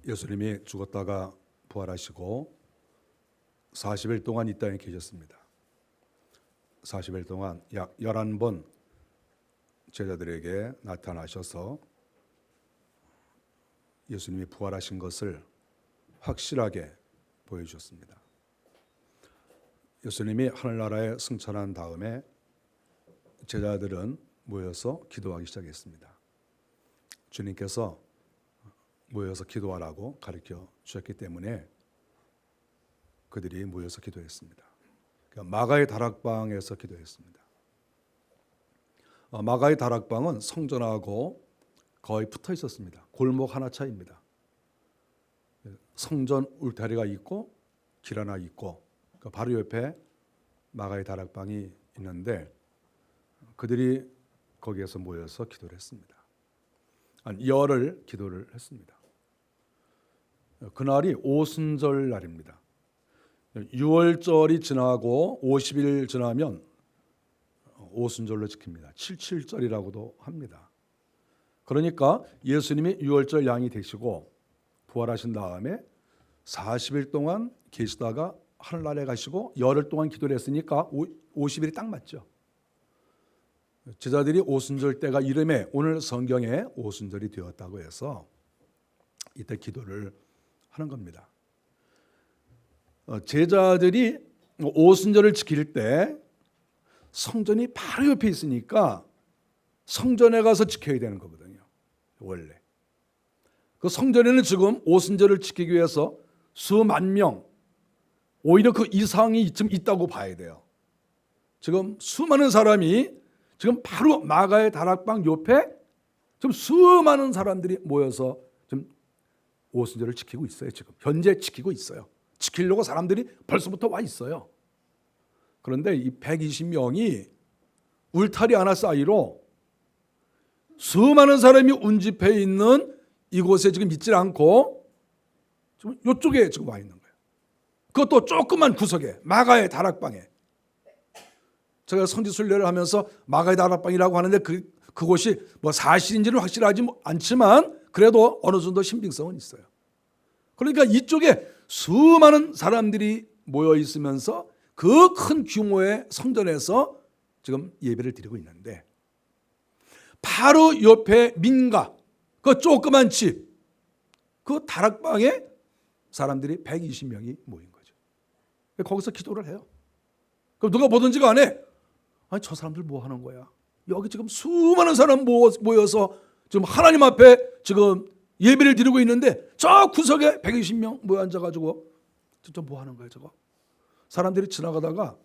예수님이 죽었다가 부활하시고 40일 동안 이 땅에 계셨습니다. 40일 동안 약 11번 제자들에게 나타나셔서 예수님이 부활하신 것을 확실하게 보여주셨습니다. 예수님이 하늘나라에 승천한 다음에 제자들은 모여서 기도하기 시작했습니다. 주님께서 모여서 기도하라고 가르쳐 주셨기 때문에 그들이 모여서 기도했습니다. 마가의 다락방에서 기도했습니다. 마가의 다락방은 성전하고 거의 붙어 있었습니다. 골목 하나 차이입니다. 성전 울타리가 있고 길 하나 있고 바로 옆에 마가의 다락방이 있는데 그들이 거기에서 모여서 기도를 했습니다. 한 열흘 기도를 했습니다. 그날이 오순절 날입니다. 6월절이 지나고 50일 지나면 오순절로 지킵니다. 77절이라고도 합니다. 그러니까 예수님이 6월절 양이 되시고 부활하신 다음에 40일 동안 계시다가 하늘나라에 가시고 열흘 동안 기도를 했으니까 50일이 딱 맞죠. 제자들이 오순절 때가 이름에 오늘 성경에 오순절이 되었다고 해서 이때 기도를 하는 겁니다. 제자들이 오순절을 지킬 때 성전이 바로 옆에 있으니까 성전에 가서 지켜야 되는 거거든요. 원래 그 성전에는 지금 오순절을 지키기 위해서 수만 명, 오히려 그 이상이 좀 있다고 봐야 돼요. 지금 수많은 사람이 지금 바로 마가의 다락방 옆에 지금 수많은 사람들이 모여서 지금 오순절을 지키고 있어요. 지금 현재 지키고 있어요. 지키려고 사람들이 벌써부터 와 있어요. 그런데 이 120명이 울타리 하나 사이로 수많은 사람이 운집해 있는 이곳에 지금 있지 않고 지금 이쪽에 지금 와 있는 거예요. 그것도 조그만 구석에 마가의 다락방에. 제가 성지순례를 하면서 마가의 다락방이라고 하는데 그곳이 뭐 사실인지는 확실하지 않지만 그래도 어느 정도 신빙성은 있어요. 그러니까 이쪽에 수많은 사람들이 모여 있으면서 그 큰 규모의 성전에서 지금 예배를 드리고 있는데 바로 옆에 민가, 그 조그만 집, 그 다락방에 사람들이 120명이 모인 거죠. 거기서 기도를 해요. 그럼 누가 보든지 간에 아니 저 사람들 뭐 하는 거야? 여기 지금 수많은 사람 모여서 지금 하나님 앞에 지금 예배를 드리고 있는데 저 구석에 120명 모여 앉아가지고 저 뭐 하는 거야 저거? 사람들이 지나가다가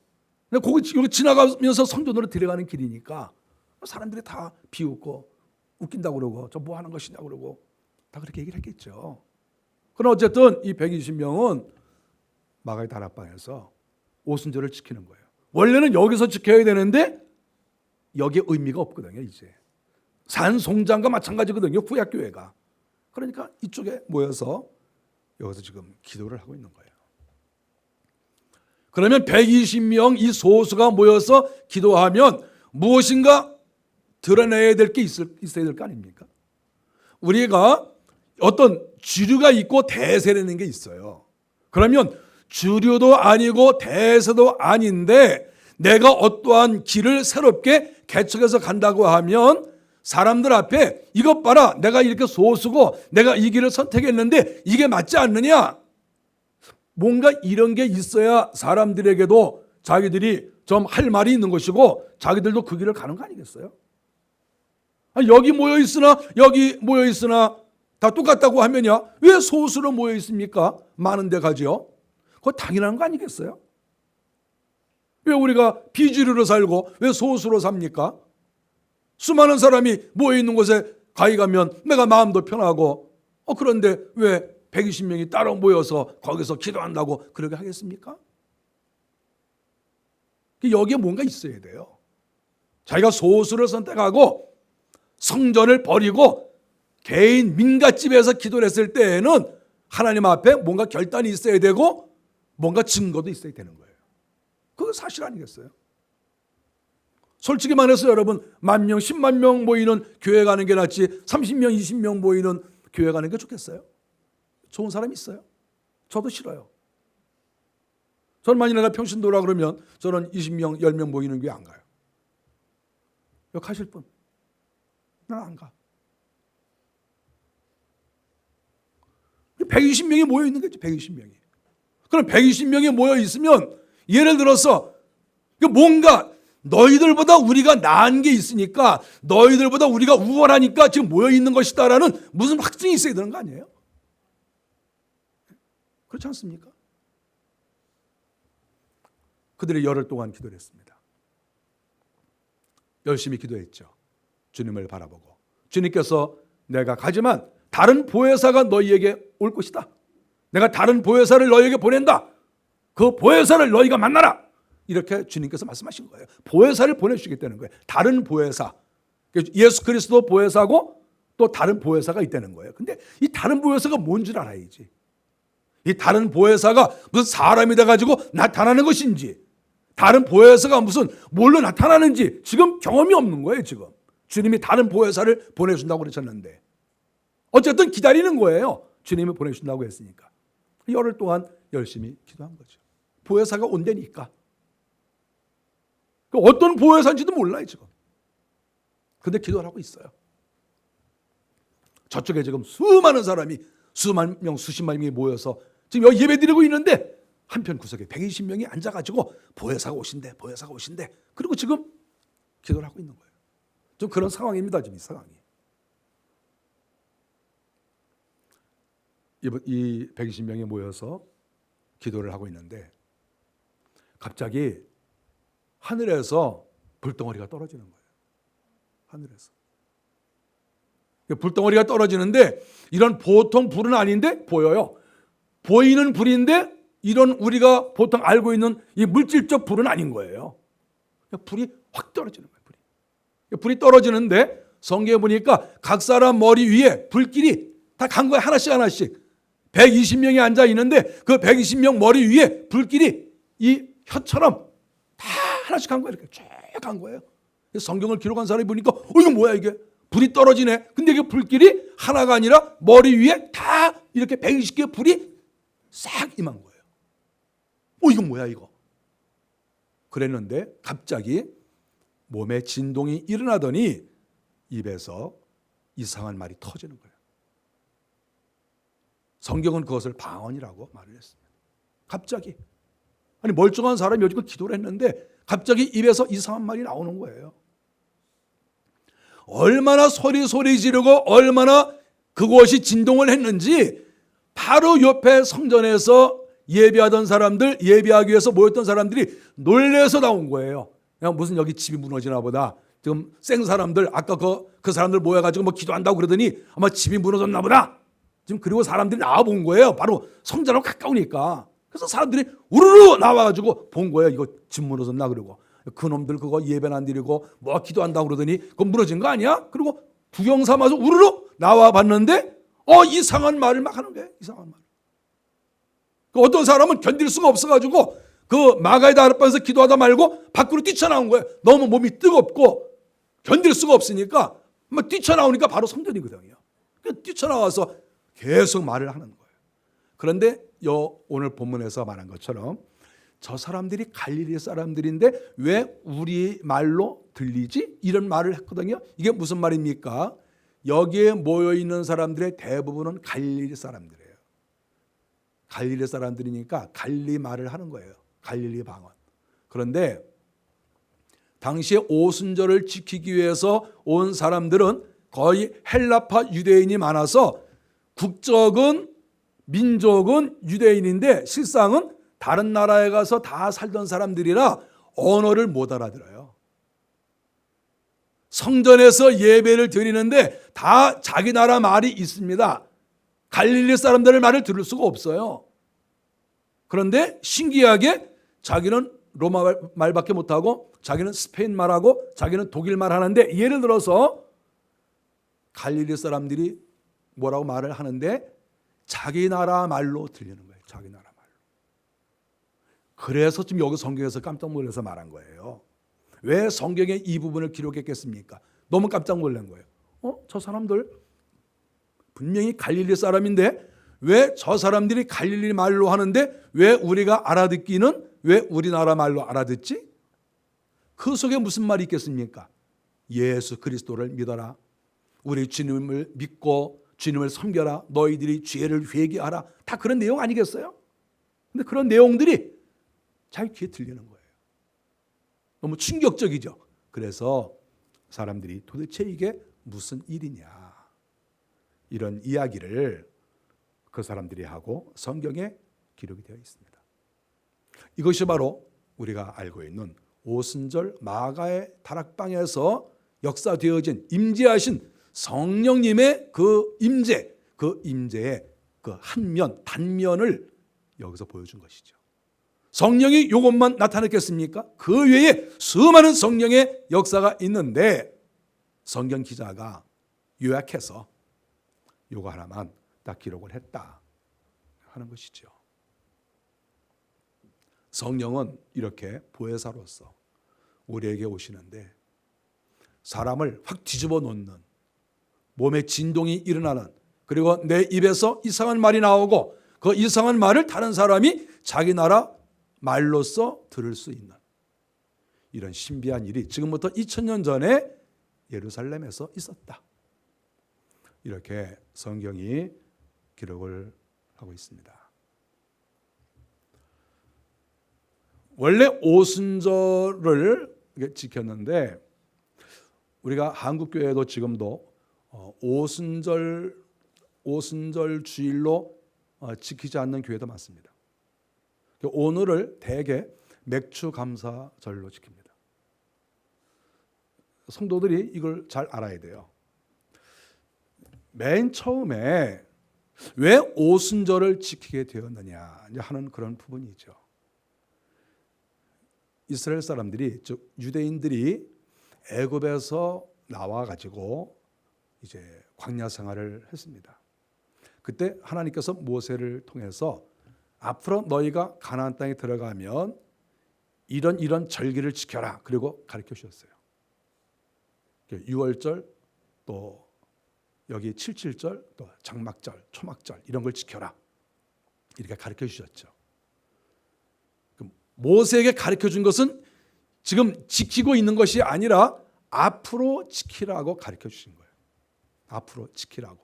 여기 지나가면서 성전으로 들어가는 길이니까 사람들이 다 비웃고 웃긴다고 그러고 저 뭐 하는 것이냐고 그러고 다 그렇게 얘기를 했겠죠. 그러나 어쨌든 이 120명은 마가의 다락방에서 오순절을 지키는 거예요. 원래는 여기서 지켜야 되는데 여기에 의미가 없거든요. 이제 산송장과 마찬가지거든요. 구약교회가. 그러니까 이쪽에 모여서 여기서 지금 기도를 하고 있는 거예요. 그러면 120명 이 소수가 모여서 기도하면 무엇인가 드러내야 될 게 있어야 될 거 아닙니까? 우리가 어떤 주류가 있고 대세라는 게 있어요. 그러면 주류도 아니고 대세도 아닌데 내가 어떠한 길을 새롭게 개척해서 간다고 하면 사람들 앞에 이것 봐라 내가 이렇게 소수고 내가 이 길을 선택했는데 이게 맞지 않느냐? 뭔가 이런 게 있어야 사람들에게도 자기들이 좀 할 말이 있는 것이고 자기들도 그 길을 가는 거 아니겠어요? 여기 모여 있으나 여기 모여 있으나 다 똑같다고 하면요 왜 소수로 모여 있습니까? 많은 데 가지요. 그거 당연한 거 아니겠어요? 왜 우리가 비주류로 살고 왜 소수로 삽니까? 수많은 사람이 모여 있는 곳에 가히 가면 내가 마음도 편하고 그런데 왜 120명이 따로 모여서 거기서 기도한다고 그렇게 하겠습니까? 여기에 뭔가 있어야 돼요. 자기가 소수를 선택하고 성전을 버리고 개인 민가집에서 기도를 했을 때에는 하나님 앞에 뭔가 결단이 있어야 되고 뭔가 증거도 있어야 되는 거예요. 그건 사실 아니겠어요? 솔직히 말해서 여러분 10,000명, 10만 명 모이는 교회 가는 게 낫지 30명, 20명 모이는 교회 가는 게 좋겠어요? 좋은 사람이 있어요? 저도 싫어요. 저는 만일에 나 평신도라 그러면 저는 20명, 10명 모이는 교회 안 가요. 여기 가실 분? 난 안 가. 120명이 모여 있는 거지, 120명이. 그럼 120명이 모여 있으면 예를 들어서 뭔가 너희들보다 우리가 나은 게 있으니까 너희들보다 우리가 우월하니까 지금 모여 있는 것이다라는 무슨 확증이 있어야 되는 거 아니에요? 그렇지 않습니까? 그들이 열흘 동안 기도를 했습니다. 열심히 기도했죠. 주님을 바라보고 주님께서 내가 가지만 다른 보혜사가 너희에게 올 것이다. 내가 다른 보혜사를 너희에게 보낸다. 그 보혜사를 너희가 만나라. 이렇게 주님께서 말씀하신 거예요. 보혜사를 보내주시겠다는 거예요. 다른 보혜사. 예수 그리스도 보혜사고 또 다른 보혜사가 있다는 거예요. 근데 이 다른 보혜사가 뭔 줄 알아야지. 이 다른 보혜사가 무슨 사람이 돼가지고 나타나는 것인지, 다른 보혜사가 무슨 뭘로 나타나는지 지금 경험이 없는 거예요. 지금 주님이 다른 보혜사를 보내준다고 그러셨는데 어쨌든 기다리는 거예요. 주님이 보내준다고 했으니까 열흘 동안 열심히 기도한 거죠. 보혜사가 온다니까. 어떤 보혜사인지도 몰라요 지금. 근데 기도를 하고 있어요. 저쪽에 지금 수많은 사람이 수만 명, 수십만 명이 모여서 지금 여기 예배 드리고 있는데 한편 구석에 120명이 앉아가지고 보혜사가 오신대, 보혜사가 오신대. 그리고 지금 기도를 하고 있는 거예요. 좀 그런 상황입니다. 지금 이 상황이. 이 120명이 모여서 기도를 하고 있는데 갑자기 하늘에서 불덩어리가 떨어지는 거예요. 하늘에서. 불덩어리가 떨어지는데 이런 보통 불은 아닌데 보여요. 보이는 불인데 이런 우리가 보통 알고 있는 이 물질적 불은 아닌 거예요. 불이 확 떨어지는 거예요. 불이 떨어지는데 성경에 보니까 각 사람 머리 위에 불길이 다 간 거예요. 하나씩 하나씩. 120명이 앉아 있는데 그 120명 머리 위에 불길이 이 혀처럼 다 하나씩 간 거예요. 이렇게 쭉 간 거예요. 성경을 기록한 사람이 보니까 이거 뭐야 이게. 불이 떨어지네. 근데 이게 불길이 하나가 아니라 머리 위에 다 이렇게 120개의 불이 싹 임한 거예요. 이거 뭐야 이거. 그랬는데 갑자기 몸에 진동이 일어나더니 입에서 이상한 말이 터지는 거예요. 성경은 그것을 방언이라고 말을 했습니다. 갑자기. 아니 멀쩡한 사람이 여지껏 기도를 했는데 갑자기 입에서 이상한 말이 나오는 거예요. 얼마나 소리 지르고 얼마나 그것이 진동을 했는지 바로 옆에 성전에서 예배하던 사람들, 예배하기 위해서 모였던 사람들이 놀래서 나온 거예요. 그냥 무슨 여기 집이 무너지나 보다. 지금 생 사람들 아까 그 사람들 모여가지고 뭐 기도한다고 그러더니 아마 집이 무너졌나 보다. 지금 그리고 사람들이 나와 본 거예요. 바로 성전하고 가까우니까. 그래서 사람들이 우르르 나와가지고 본 거예요. 이거 집 무너졌나 그러고. 그놈들 그거 예배는 안 드리고 뭐 기도한다고 그러더니 그건 무너진 거 아니야? 그리고 구경 삼아서 우르르 나와 봤는데 이상한 말을 막 하는 거예요. 이상한 말. 어떤 사람은 견딜 수가 없어가지고 그 마가의 다락방에서 기도하다 말고 밖으로 뛰쳐나온 거예요. 너무 몸이 뜨겁고 견딜 수가 없으니까 막 뛰쳐나오니까 바로 성전이거든요. 뛰쳐나와서 계속 말을 하는 거예요. 그런데 오늘 본문에서 말한 것처럼 저 사람들이 갈릴리 사람들인데 왜 우리 말로 들리지? 이런 말을 했거든요. 이게 무슨 말입니까? 여기에 모여있는 사람들의 대부분은 갈릴리 사람들이에요. 갈릴리 사람들이니까 갈릴리 말을 하는 거예요. 갈릴리 방언. 그런데 당시에 오순절을 지키기 위해서 온 사람들은 거의 헬라파 유대인이 많아서 국적은 민족은 유대인인데 실상은 다른 나라에 가서 다 살던 사람들이라 언어를 못 알아들어요. 성전에서 예배를 드리는데 다 자기 나라 말이 있습니다. 갈릴리 사람들의 말을 들을 수가 없어요. 그런데 신기하게 자기는 로마 말밖에 못하고 자기는 스페인 말하고 자기는 독일 말 하는데 예를 들어서 갈릴리 사람들이 뭐라고 말을 하는데 자기 나라 말로 들리는 거예요. 자기 나라 말로. 그래서 지금 여기 성경에서 깜짝 놀라서 말한 거예요. 왜 성경에 이 부분을 기록했겠습니까? 너무 깜짝 놀란 거예요. 저 사람들 분명히 갈릴리 사람인데 왜 저 사람들이 갈릴리 말로 하는데 왜 우리가 알아듣기는 왜 우리나라 말로 알아듣지? 그 속에 무슨 말이 있겠습니까? 예수 그리스도를 믿어라. 우리 주님을 믿고 주님을 섬겨라. 너희들이 죄를 회개하라. 다 그런 내용 아니겠어요? 근데 그런 내용들이 잘 귀에 들리는 거예요. 너무 충격적이죠. 그래서 사람들이 도대체 이게 무슨 일이냐, 이런 이야기를 그 사람들이 하고 성경에 기록이 되어 있습니다. 이것이 바로 우리가 알고 있는 오순절 마가의 다락방에서 역사되어진 임재하신 성령님의 그 임재, 그 임재의 그 한면, 단면을 여기서 보여준 것이죠. 성령이 이것만 나타냈겠습니까? 그 외에 수많은 성령의 역사가 있는데 성경 기자가 요약해서 요거 하나만 딱 기록을 했다 하는 것이죠. 성령은 이렇게 보혜사로서 우리에게 오시는데 사람을 확 뒤집어 놓는, 몸에 진동이 일어나는, 그리고 내 입에서 이상한 말이 나오고 그 이상한 말을 다른 사람이 자기 나라 말로써 들을 수 있는 이런 신비한 일이 지금부터 2000년 전에 예루살렘에서 있었다. 이렇게 성경이 기록을 하고 있습니다. 원래 오순절을 지켰는데 우리가 한국교회도 지금도 오순절 주일로 지키지 않는 교회도 많습니다. 오늘을 대개 맥추감사절로 지킵니다. 성도들이 이걸 잘 알아야 돼요. 맨 처음에 왜 오순절을 지키게 되었느냐 하는 그런 부분이죠. 이스라엘 사람들이, 즉 유대인들이 애굽에서 나와 가지고 이제 광야 생활을 했습니다. 그때 하나님께서 모세를 통해서 앞으로 너희가 가나안 땅에 들어가면 이런 절기를 지켜라, 그리고 가르쳐 주셨어요. 유월절, 또 여기 칠칠절, 또 장막절, 초막절 이런 걸 지켜라, 이렇게 가르쳐 주셨죠. 모세에게 가르쳐 준 것은 지금 지키고 있는 것이 아니라 앞으로 지키라고 가르쳐 주신 거예요. 앞으로 지키라고.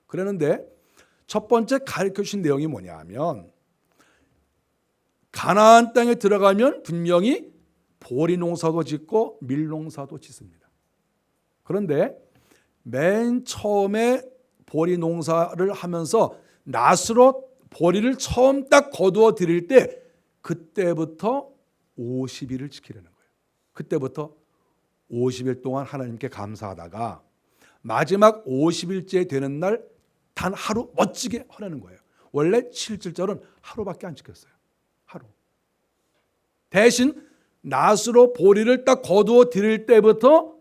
그랬는데 첫 번째 가르쳐 주신 내용이 뭐냐 하면 가나안 땅에 들어가면 분명히 보리 농사도 짓고 밀 농사도 짓습니다. 그런데 맨 처음에 보리 농사를 하면서 낫으로 보리를 처음 딱 거두어 드릴 때 그때부터 50일을 지키려는 거예요. 그때부터 50일 동안 하나님께 감사하다가 마지막 50일째 되는 날 단 하루 멋지게 하려는 거예요. 원래 7절절은 하루밖에 안 지켰어요. 하루. 대신 낫으로 보리를 딱 거두어 드릴 때부터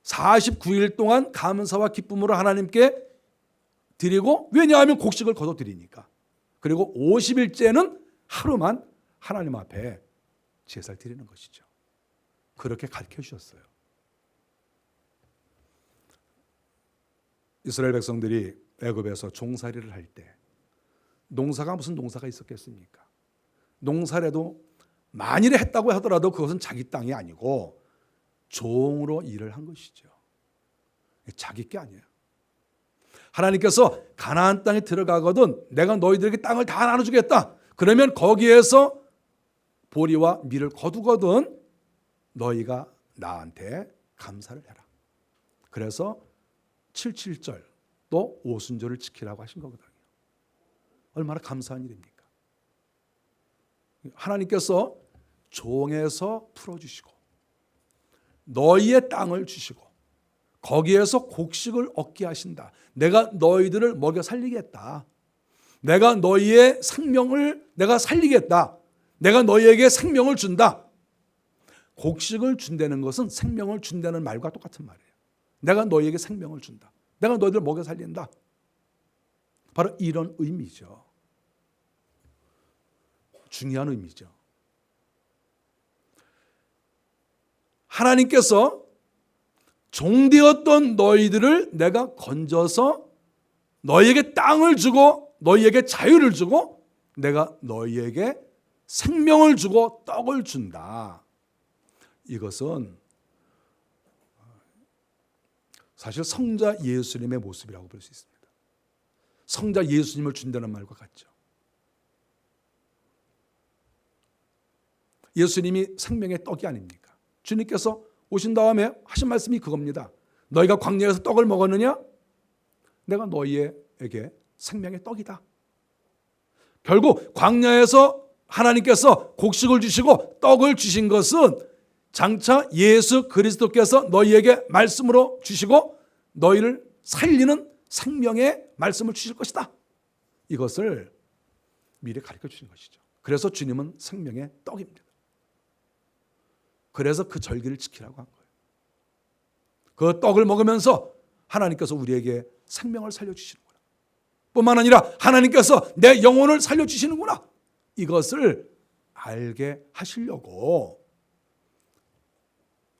49일 동안 감사와 기쁨으로 하나님께 드리고, 왜냐하면 곡식을 거둬 드리니까. 그리고 50일째는 하루만 하나님 앞에 제사를 드리는 것이죠. 그렇게 가르쳐 주셨어요. 이스라엘 백성들이 애굽에서 종살이를 할 때 농사가 무슨 농사가 있었겠습니까? 농사라도 만일에 했다고 하더라도 그것은 자기 땅이 아니고 종으로 일을 한 것이죠. 자기 게 아니에요. 하나님께서 가나안 땅에 들어가거든 내가 너희들에게 땅을 다 나눠주겠다. 그러면 거기에서 보리와 밀을 거두거든 너희가 나한테 감사를 해라. 그래서 7.7절 또 오순절을 지키라고 하신 거거든요. 얼마나 감사한 일입니까? 하나님께서 종에서 풀어주시고 너희의 땅을 주시고 거기에서 곡식을 얻게 하신다. 내가 너희들을 먹여 살리겠다. 내가 너희의 생명을 내가 살리겠다. 내가 너희에게 생명을 준다. 곡식을 준다는 것은 생명을 준다는 말과 똑같은 말이에요. 내가 너희에게 생명을 준다. 내가 너희들을 먹여 살린다. 바로 이런 의미죠. 중요한 의미죠. 하나님께서 종되었던 너희들을 내가 건져서 너희에게 땅을 주고 너희에게 자유를 주고 내가 너희에게 생명을 주고 떡을 준다. 이것은 사실 성자 예수님의 모습이라고 볼 수 있습니다. 성자 예수님을 준다는 말과 같죠. 예수님이 생명의 떡이 아닙니까? 주님께서 오신 다음에 하신 말씀이 그겁니다. 너희가 광야에서 떡을 먹었느냐? 내가 너희에게 생명의 떡이다. 결국 광야에서 하나님께서 곡식을 주시고 떡을 주신 것은 장차 예수 그리스도께서 너희에게 말씀으로 주시고 너희를 살리는 생명의 말씀을 주실 것이다. 이것을 미리 가르쳐 주신 것이죠. 그래서 주님은 생명의 떡입니다. 그래서 그 절기를 지키라고 한 거예요. 그 떡을 먹으면서 하나님께서 우리에게 생명을 살려주시는구나. 뿐만 아니라 하나님께서 내 영혼을 살려주시는구나. 이것을 알게 하시려고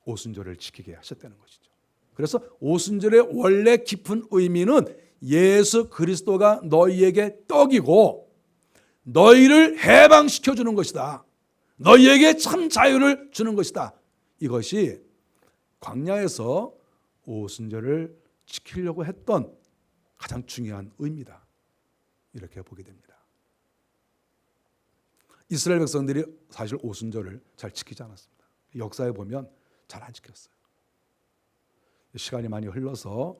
오순절을 지키게 하셨다는 것이죠. 그래서 오순절의 원래 깊은 의미는 예수 그리스도가 너희에게 떡이고 너희를 해방시켜 주는 것이다. 너희에게 참 자유를 주는 것이다. 이것이 광야에서 오순절을 지키려고 했던 가장 중요한 의미다. 이렇게 보게 됩니다. 이스라엘 백성들이 사실 오순절을 잘 지키지 않았습니다. 역사에 보면 잘 안 지켰어요. 시간이 많이 흘러서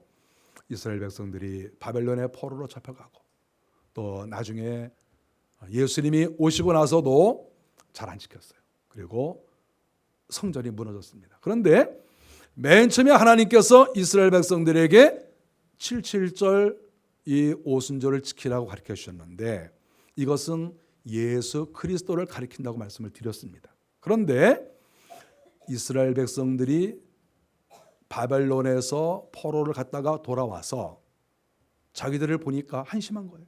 이스라엘 백성들이 바벨론의 포로로 잡혀가고 또 나중에 예수님이 오시고 나서도 잘 안 지켰어요. 그리고 성전이 무너졌습니다. 그런데 맨 처음에 하나님께서 이스라엘 백성들에게 77절 이 오순절을 지키라고 가르쳐 주셨는데 이것은 예수 그리스도를 가리킨다고 말씀을 드렸습니다. 그런데 이스라엘 백성들이 바벨론에서 포로를 갔다가 돌아와서 자기들을 보니까 한심한 거예요.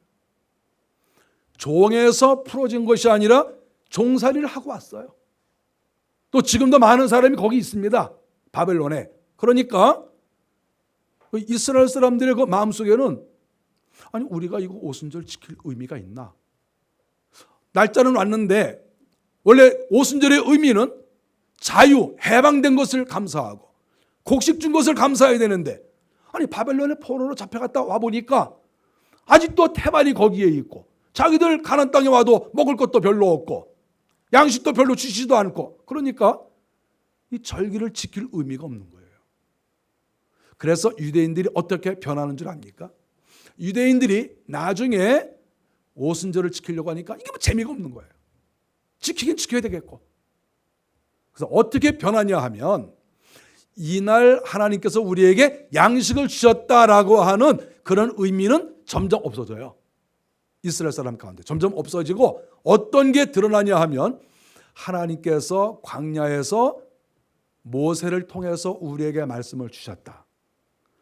종에서 풀어진 것이 아니라 종살이를 하고 왔어요. 또 지금도 많은 사람이 거기 있습니다. 바벨론에. 그러니까 이스라엘 사람들의 그 마음속에는 아니 우리가 이거 오순절 지킬 의미가 있나? 날짜는 왔는데 원래 오순절의 의미는 자유, 해방된 것을 감사하고 곡식 준 것을 감사해야 되는데 아니 바벨론의 포로로 잡혀갔다 와보니까 아직도 태반이 거기에 있고 자기들 가나안 땅에 와도 먹을 것도 별로 없고 양식도 별로 주시지도 않고 그러니까 이 절기를 지킬 의미가 없는 거예요. 그래서 유대인들이 어떻게 변하는 줄 압니까? 유대인들이 나중에 오순절을 지키려고 하니까 이게 뭐 재미가 없는 거예요. 지키긴 지켜야 되겠고. 그래서 어떻게 변하냐 하면 이날 하나님께서 우리에게 양식을 주셨다라고 하는 그런 의미는 점점 없어져요. 이스라엘 사람 가운데 점점 없어지고 어떤 게 드러나냐 하면 하나님께서 광야에서 모세를 통해서 우리에게 말씀을 주셨다.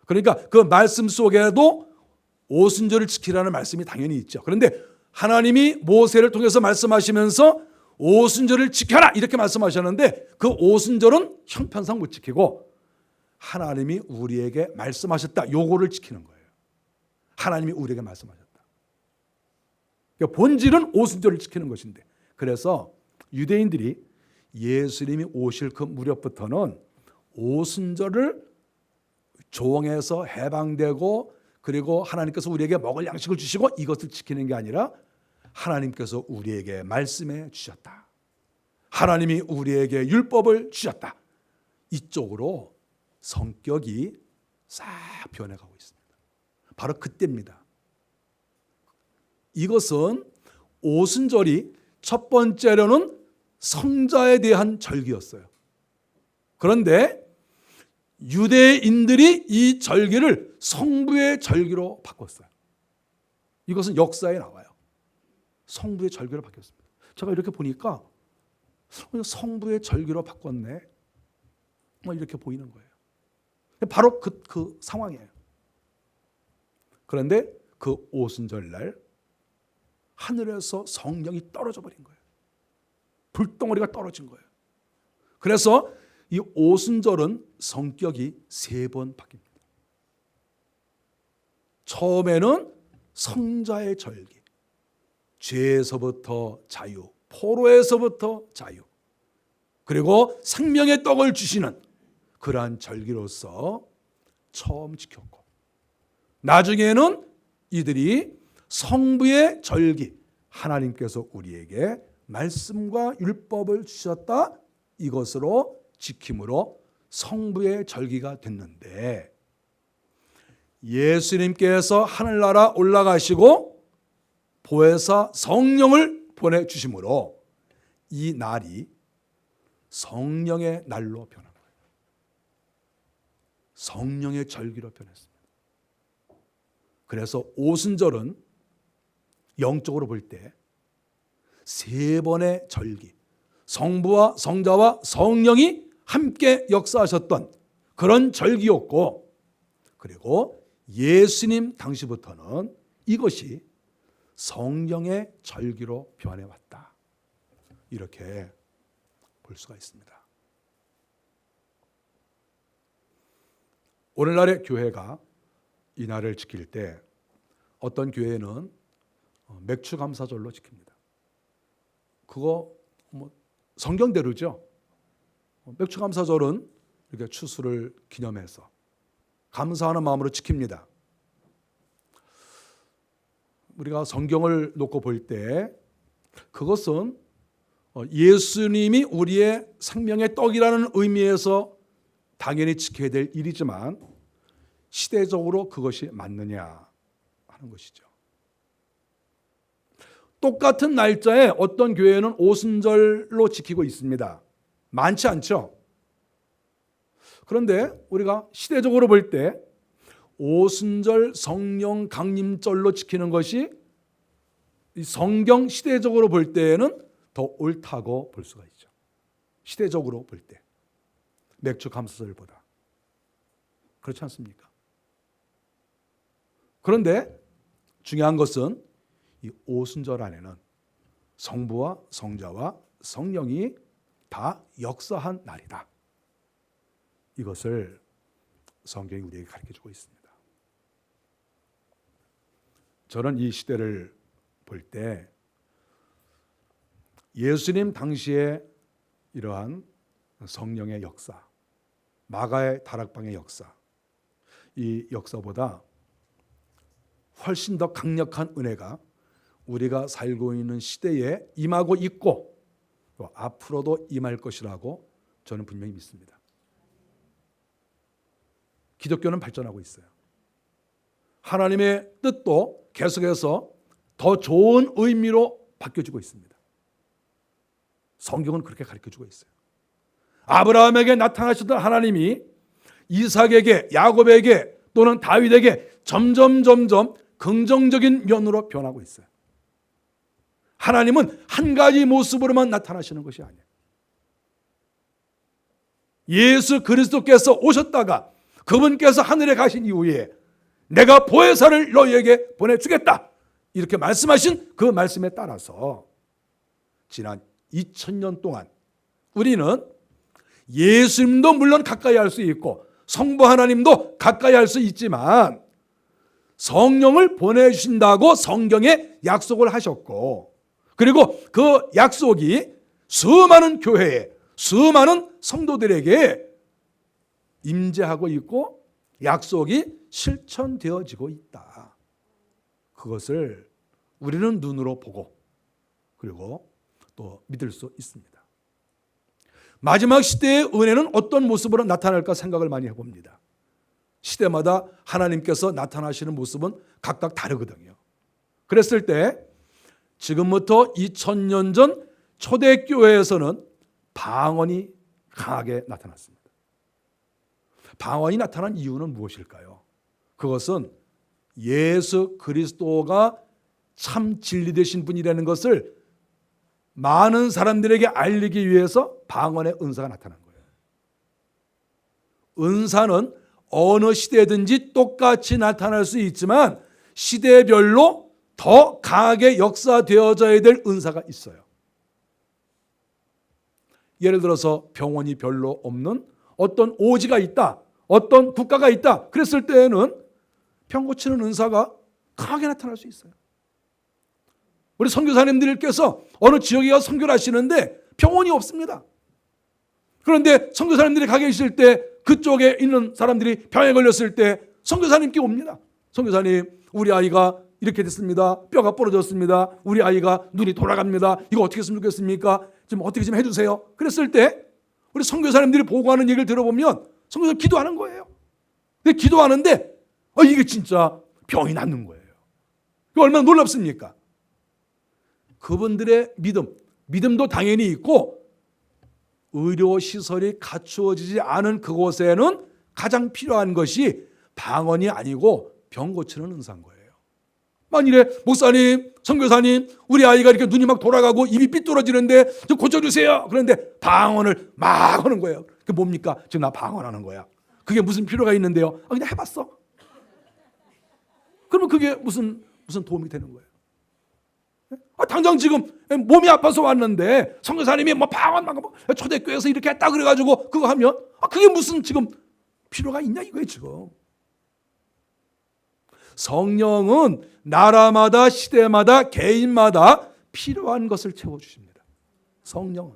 그러니까 그 말씀 속에도 오순절을 지키라는 말씀이 당연히 있죠. 그런데 하나님이 모세를 통해서 말씀하시면서 오순절을 지켜라 이렇게 말씀하셨는데 그 오순절은 형편상 못 지키고 하나님이 우리에게 말씀하셨다. 요거를 지키는 거예요. 하나님이 우리에게 말씀하셨다. 그러니까 본질은 오순절을 지키는 것인데 그래서 유대인들이 예수님이 오실 그 무렵부터는 오순절을 종에서 해방되고 그리고 하나님께서 우리에게 먹을 양식을 주시고 이것을 지키는 게 아니라 하나님께서 우리에게 말씀해 주셨다. 하나님이 우리에게 율법을 주셨다. 이쪽으로 성격이 싹 변해가고 있습니다. 바로 그때입니다. 이것은 오순절이 첫 번째로는 성자에 대한 절기였어요. 그런데 유대인들이 이 절기를 성부의 절기로 바꿨어요. 이것은 역사에 나와요. 성부의 절기로 바뀌었습니다. 제가 이렇게 보니까 성부의 절기로 바꿨네. 이렇게 보이는 거예요. 바로 그 상황이에요. 그런데 그 오순절 날 하늘에서 성령이 떨어져 버린 거예요. 불덩어리가 떨어진 거예요. 그래서 이 오순절은 성격이 3번 바뀝니다. 처음에는 성자의 절기, 죄에서부터 자유, 포로에서부터 자유, 그리고 생명의 떡을 주시는 그러한 절기로서 처음 지켰고, 나중에는 이들이 성부의 절기, 하나님께서 우리에게 말씀과 율법을 주셨다, 이것으로 지킴으로 성부의 절기가 됐는데, 예수님께서 하늘나라 올라가시고 보혜사 성령을 보내주심으로 이 날이 성령의 날로 변한 거예요. 성령의 절기로 변했습니다. 그래서 오순절은 영적으로 볼 때 세 번의 절기, 성부와 성자와 성령이 함께 역사하셨던 그런 절기였고, 그리고 예수님 당시부터는 이것이 성령의 절기로 변해왔다, 이렇게 볼 수가 있습니다. 오늘날의 교회가 이 날을 지킬 때 어떤 교회는 맥주감사절로 지킵니다. 그거 성경대로죠. 맥주감사절은 이렇게 추수를 기념해서 감사하는 마음으로 지킵니다. 우리가 성경을 놓고 볼 때 그것은 예수님이 우리의 생명의 떡이라는 의미에서 당연히 지켜야 될 일이지만, 시대적으로 그것이 맞느냐 하는 것이죠. 똑같은 날짜에 어떤 교회는 오순절로 지키고 있습니다. 많지 않죠? 그런데 우리가 시대적으로 볼 때 오순절 성령 강림절로 지키는 것이 성경 시대적으로 볼 때에는 더 옳다고 볼 수가 있죠. 시대적으로 볼 때 맥주 감사절보다. 그렇지 않습니까? 그런데 중요한 것은 이 오순절 안에는 성부와 성자와 성령이 다 역사한 날이다, 이것을 성경이 우리에게 가르쳐주고 있습니다. 저는 이 시대를 볼 때 예수님 당시에 이러한 성령의 역사, 마가의 다락방의 역사, 이 역사보다 훨씬 더 강력한 은혜가 우리가 살고 있는 시대에 임하고 있고, 또 앞으로도 임할 것이라고 저는 분명히 믿습니다. 기독교는 발전하고 있어요. 하나님의 뜻도 계속해서 더 좋은 의미로 바뀌어지고 있습니다. 성경은 그렇게 가르쳐주고 있어요. 아브라함에게 나타나셨던 하나님이 이삭에게, 야곱에게 또는 다윗에게 점점 긍정적인 면으로 변하고 있어요. 하나님은 한 가지 모습으로만 나타나시는 것이 아니에요. 예수 그리스도께서 오셨다가 그분께서 하늘에 가신 이후에 내가 보혜사를 너희에게 보내주겠다, 이렇게 말씀하신 그 말씀에 따라서 지난 2000년 동안 우리는 예수님도 물론 가까이 할 수 있고 성부 하나님도 가까이 할 수 있지만, 성령을 보내주신다고 성경에 약속을 하셨고, 그리고 그 약속이 수많은 교회에, 수많은 성도들에게 임재하고 있고 약속이 실천되어지고 있다. 그것을 우리는 눈으로 보고 그리고 또 믿을 수 있습니다. 마지막 시대의 은혜는 어떤 모습으로 나타날까 생각을 많이 해봅니다. 시대마다 하나님께서 나타나시는 모습은 각각 다르거든요. 그랬을 때 지금부터 2000년 전 초대교회에서는 방언이 강하게 나타났습니다. 방언이 나타난 이유는 무엇일까요? 그것은 예수 그리스도가 참 진리 되신 분이라는 것을 많은 사람들에게 알리기 위해서 방언의 은사가 나타난 거예요. 은사는 어느 시대든지 똑같이 나타날 수 있지만 시대별로 더 강하게 역사되어져야 될 은사가 있어요. 예를 들어서 병원이 별로 없는 어떤 오지가 있다, 어떤 국가가 있다, 그랬을 때에는 병 고치는 은사가 강하게 나타날 수 있어요. 우리 선교사님들께서 어느 지역에 가서 선교를 하시는데 병원이 없습니다. 그런데 선교사님들이 가 계실 때 그쪽에 있는 사람들이 병에 걸렸을 때 선교사님께 옵니다. 선교사님, 우리 아이가 이렇게 됐습니다. 뼈가 부러졌습니다. 우리 아이가 눈이 돌아갑니다. 이거 어떻게 했으면 좋겠습니까? 좀 어떻게 좀 해주세요. 그랬을 때 우리 선교사님들이 보고하는 얘기를 들어보면 선교사님 기도하는 거예요. 근데 기도하는데 이게 진짜 병이 낫는 거예요. 이거 얼마나 놀랍습니까? 그분들의 믿음도 당연히 있고 의료시설이 갖추어지지 않은 그곳에는 가장 필요한 것이 방언이 아니고 병 고치는 은사인 거예요. 만일에 목사님, 선교사님, 우리 아이가 이렇게 눈이 막 돌아가고 입이 삐뚤어지는데 좀 고쳐주세요. 그런데 방언을 막 하는 거예요. 그게 뭡니까? 지금 나 방언하는 거야. 그게 무슨 필요가 있는데요? 그냥 해봤어. 그러면 그게 무슨 도움이 되는 거예요? 당장 지금 몸이 아파서 왔는데 선교사님이 뭐 방언 초대교회에서 이렇게 했다 그래가지고 그거 하면 그게 무슨 지금 필요가 있냐 이거예요 지금. 성령은 나라마다 시대마다 개인마다 필요한 것을 채워주십니다. 성령은.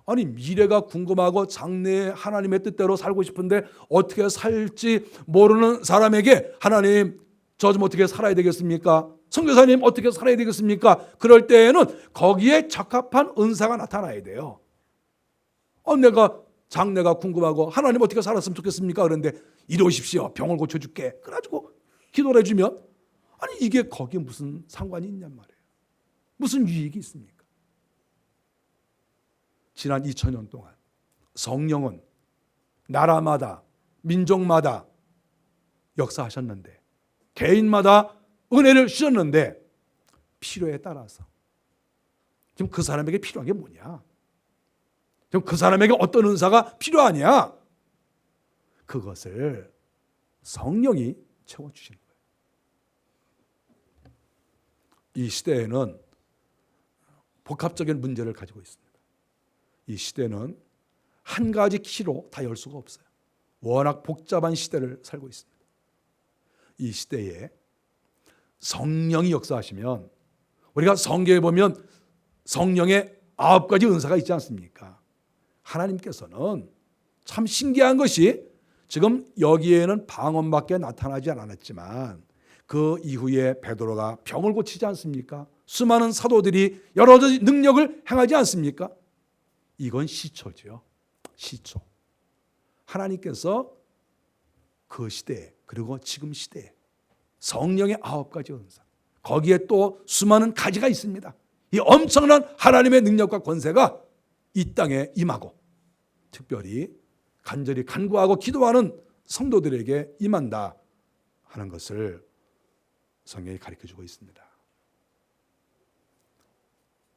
아니 미래가 궁금하고 장래에 하나님의 뜻대로 살고 싶은데 어떻게 살지 모르는 사람에게 하나님 저 좀 어떻게 살아야 되겠습니까? 선교사님 어떻게 살아야 되겠습니까? 그럴 때에는 거기에 적합한 은사가 나타나야 돼요. 내가 장래가 궁금하고 하나님 어떻게 살았으면 좋겠습니까? 그런데 이러십시오. 병을 고쳐줄게. 그래가지고 기도를 해주면 이게 거기에 무슨 상관이 있냔 말이에요. 무슨 유익이 있습니까? 지난 2000년 동안 성령은 나라마다 민족마다 역사하셨는데 개인마다 은혜를 주셨는데 필요에 따라서 지금 그 사람에게 필요한 게 뭐냐? 지금 그 사람에게 어떤 은사가 필요하냐? 그것을 성령이 채워주시는 거예요. 이 시대에는 복합적인 문제를 가지고 있습니다. 이 시대는 한 가지 키로 다 열 수가 없어요. 워낙 복잡한 시대를 살고 있습니다. 이 시대에 성령이 역사하시면 우리가 성경에 보면 성령의 9가지 은사가 있지 않습니까? 하나님께서는 참 신기한 것이 지금 여기에는 방언밖에 나타나지 않았지만 그 이후에 베드로가 병을 고치지 않습니까? 수많은 사도들이 여러 가지 능력을 행하지 않습니까? 이건 시초죠. 시초. 하나님께서 그 시대에 그리고 지금 시대에 성령의 9가지 은사 거기에 또 수많은 가지가 있습니다. 이 엄청난 하나님의 능력과 권세가 이 땅에 임하고 특별히 간절히 간구하고 기도하는 성도들에게 임한다 하는 것을 성경이 가르쳐주고 있습니다.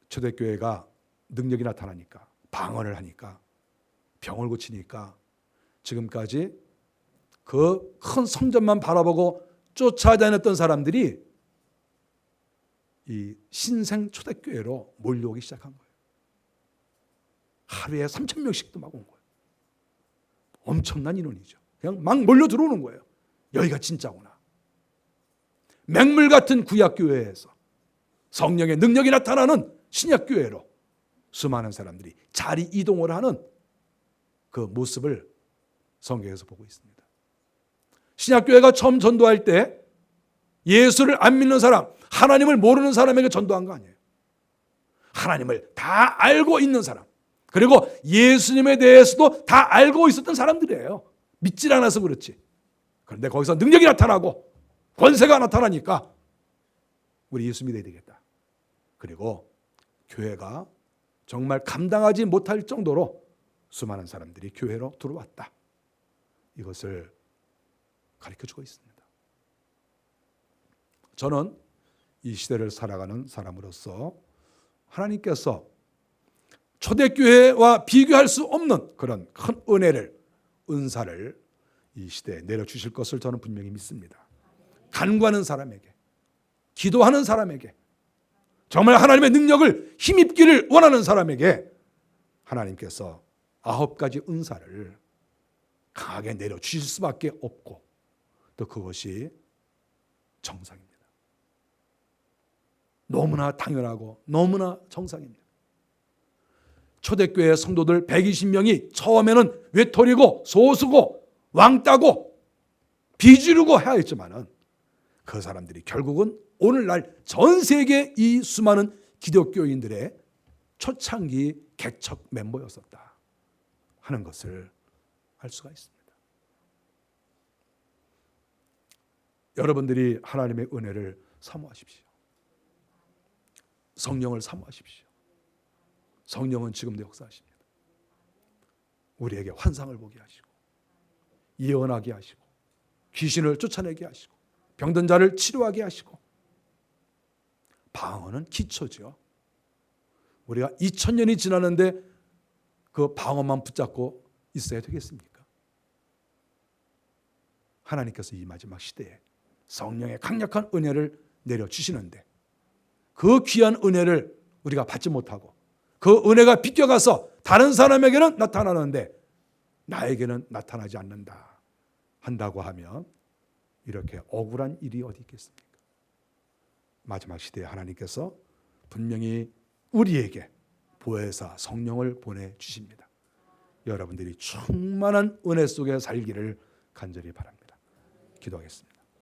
초대교회가 능력이 나타나니까 방언을 하니까 병을 고치니까 지금까지 그 큰 성전만 바라보고 쫓아다녔던 사람들이 이 신생 초대교회로 몰려오기 시작한 거예요. 하루에 3,000명씩도 막 온 거예요. 엄청난 인원이죠. 그냥 막 몰려 들어오는 거예요. 여기가 진짜구나. 맹물 같은 구약교회에서 성령의 능력이 나타나는 신약교회로 수많은 사람들이 자리 이동을 하는 그 모습을 성경에서 보고 있습니다. 신약교회가 처음 전도할 때 예수를 안 믿는 사람, 하나님을 모르는 사람에게 전도한 거 아니에요. 하나님을 다 알고 있는 사람, 그리고 예수님에 대해서도 다 알고 있었던 사람들이에요. 믿질 않아서 그렇지. 그런데 거기서 능력이 나타나고 권세가 나타나니까 우리 예수 믿어야 되겠다. 그리고 교회가 정말 감당하지 못할 정도로 수많은 사람들이 교회로 들어왔다. 이것을 가르쳐주고 있습니다. 저는 이 시대를 살아가는 사람으로서 하나님께서 초대교회와 비교할 수 없는 그런 큰 은혜를, 은사를 이 시대에 내려주실 것을 저는 분명히 믿습니다. 간구하는 사람에게, 기도하는 사람에게, 정말 하나님의 능력을 힘입기를 원하는 사람에게 하나님께서 9가지 은사를 강하게 내려주실 수밖에 없고 또 그것이 정상입니다. 너무나 당연하고 너무나 정상입니다. 초대교회 성도들 120명이 처음에는 외톨이고 소수고 왕따고 비지르고 해야 했지만은 그 사람들이 결국은 오늘날 전 세계 이 수많은 기독교인들의 초창기 개척 멤버였었다 하는 것을 알 수가 있습니다. 여러분들이 하나님의 은혜를 사모하십시오. 성령을 사모하십시오. 성령은 지금도 역사하십니다. 우리에게 환상을 보게 하시고 예언하게 하시고 귀신을 쫓아내게 하시고 병든 자를 치료하게 하시고 방언은 기초죠. 우리가 2000년이 지났는데 그 방언만 붙잡고 있어야 되겠습니까? 하나님께서 이 마지막 시대에 성령의 강력한 은혜를 내려주시는데 그 귀한 은혜를 우리가 받지 못하고 그 은혜가 비껴가서 다른 사람에게는 나타나는데 나에게는 나타나지 않는다 한다고 하면 이렇게 억울한 일이 어디 있겠습니까? 마지막 시대에 하나님께서 분명히 우리에게 보혜사 성령을 보내주십니다. 여러분들이 충만한 은혜 속에 살기를 간절히 바랍니다. 기도하겠습니다.